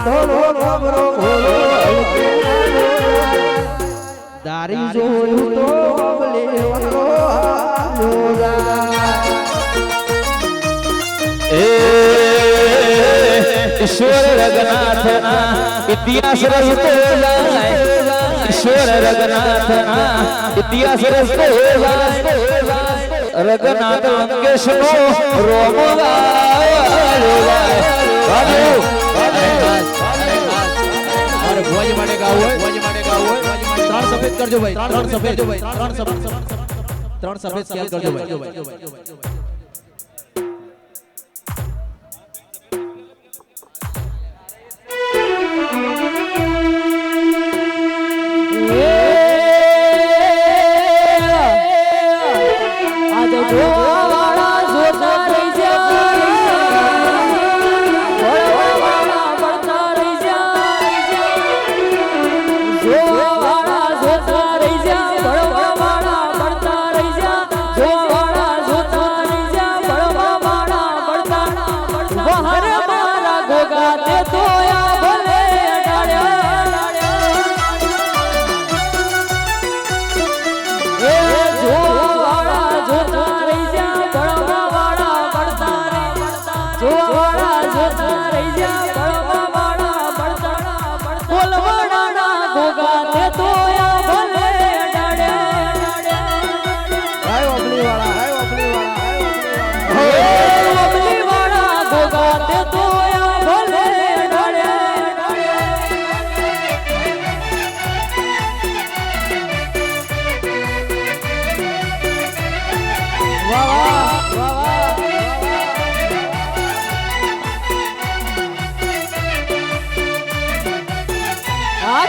ધોળો ખબરો ભોળો દારી જોયું તો લેવાનો ઈશ્વર રઘનાથના ઇતિહાસ રસ્તો જાય ઈશ્વર રઘનાથના ઇતિહાસ રસ્તો જાય રઘનાથ અંકેશનો રોમ ભોજ માટે ગાવું હોય ત્રણ સફેદ કરજો ભાઈ ત્રણ સફેદ ખ્યાલ કરજો ભાઈ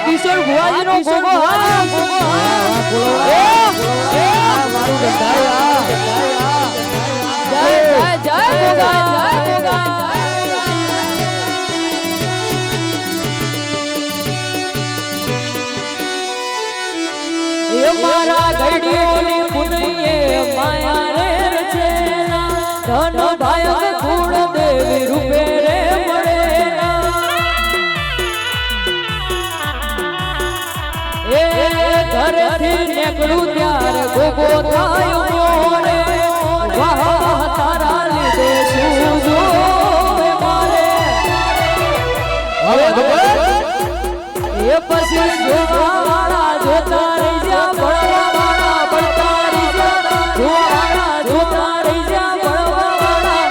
કિશોર ભુવાજી નો ગોગો મારું જય જય ગોગા એ મારા ઘડીઓની પુનયે માયા રે છે ધન ભાઈ કુળ દેવી રૂપે રે મળે એ ઘરથી નીકળું ત્યારે ગોગો થાય મોરે વાહ તારા લીધે શું જોવે મારે એ પછી જોવાવાળા જોતા રહી જા ભણવાવાળા ભણતા રહી જા જોવાવાળા જોતા રહી જા ભણવાવાળા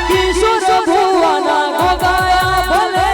કિશોર ભુવાના ગોગાયા ભલે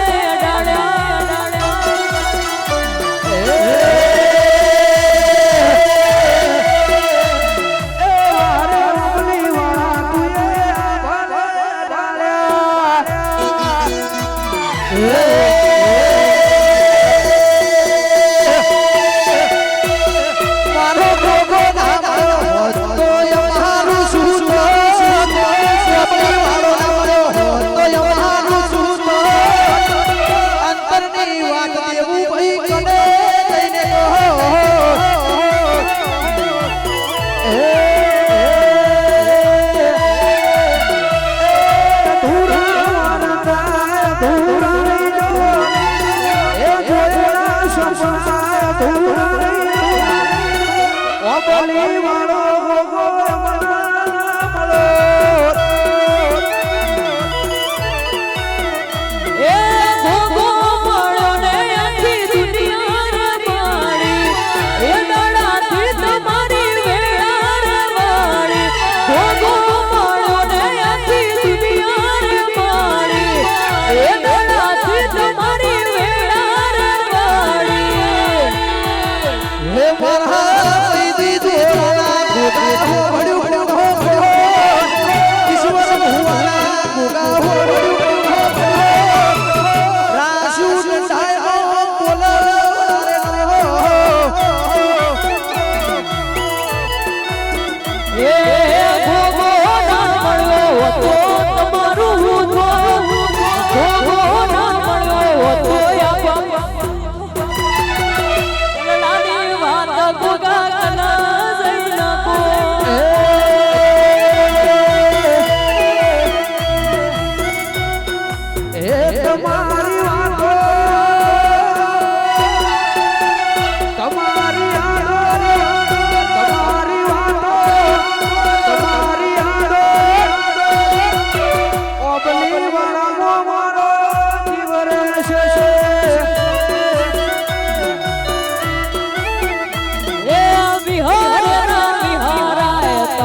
તમારી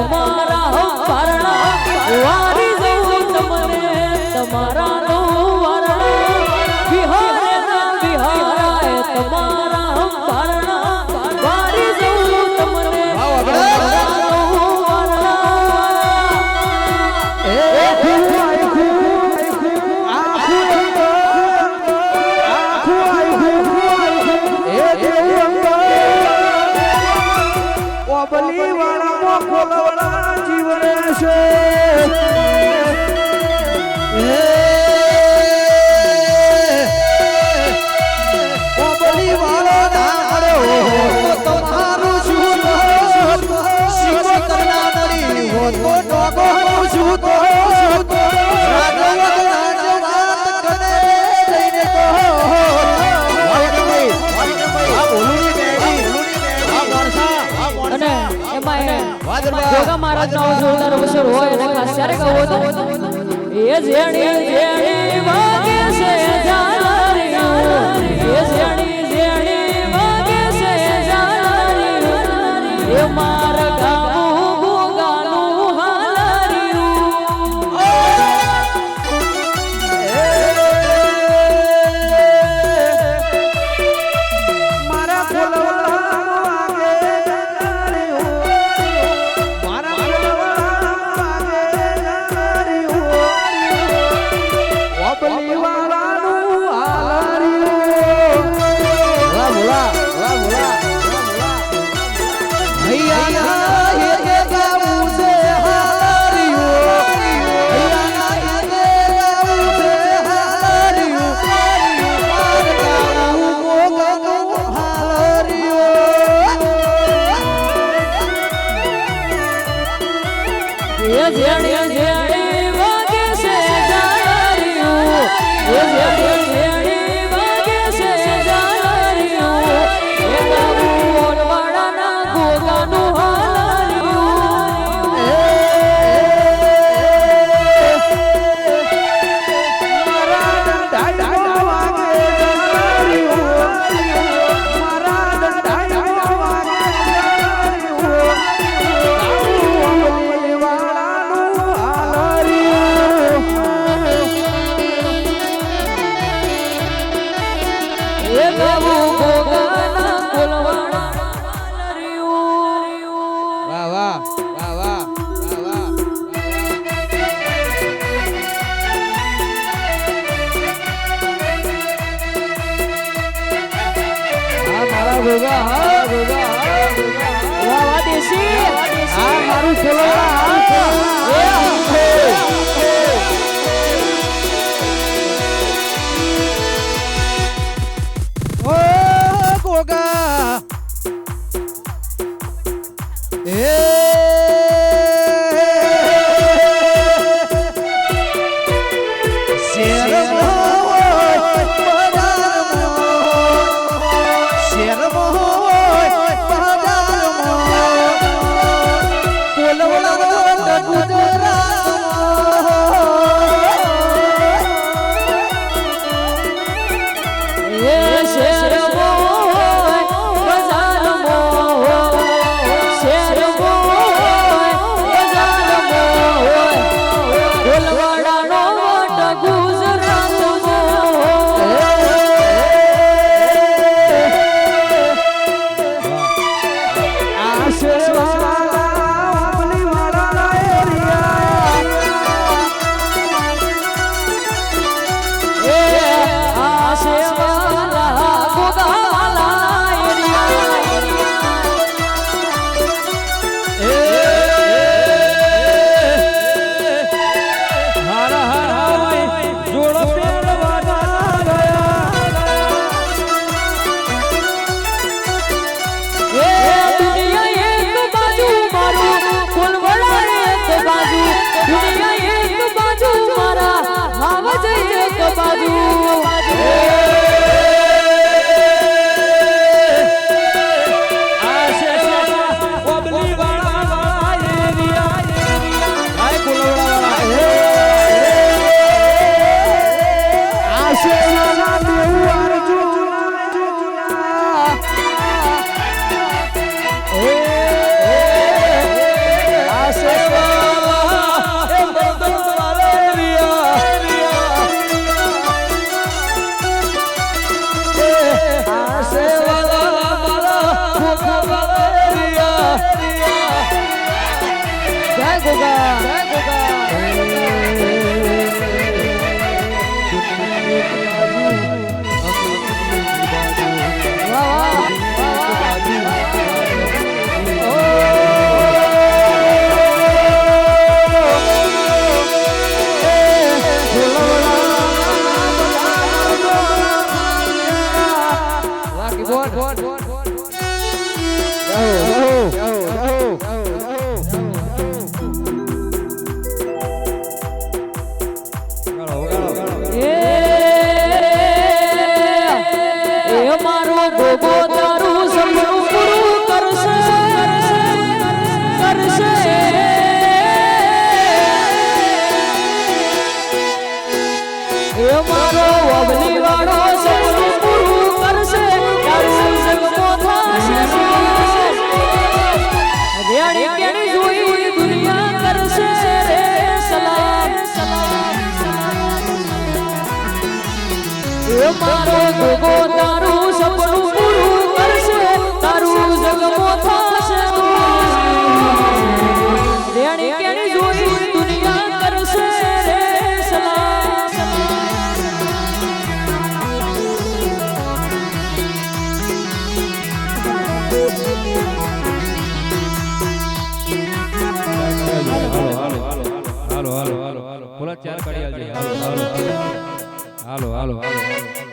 તમારા હંભારણા વારી જવું તમને તમારા નો વારણા વિહારે ના વિહારાય તમારા હંભારણા વારી જવું તમને તમારા નો બલી વાળા ખોલવાળા જીવને છે બલી વાળો નાડો તમારું શું શિવો કરના નડી હો તો ડોગો શું તો ગોગા મહારાજ નો જોરદાર અવસર હોય અને ખાસ ત્યારે કહો તો એ જેણી જેણી વાગે છે જાનારી એ જેણી જેણી વાગે છે જાનારી એ માર ગાવું ગોગાનું હાલારીયું મારા ખોલવાળા જેણી જેણી વાગે છે જાનારીયું એ જેણી જેણી વાગે છે જાનારીયું એ ગાવું ઓલવાડાના ગોગાનું હાલારીયું મારા દંડાઈ વાગે જાનારીયું મારા દંડાઈ વાગે ગોગા જય ગોગા મારો ગોગો તારું સપનું પૂરું કરશે તારું જગમો થશે રેણી કેણી જોઈ દુનિયા કરશે રે સલામ હાલો હાલો હાલો હાલો હાલો બોલા ચાર કાઢી આવજે હાલો હાલો હાલો હાલો હાલો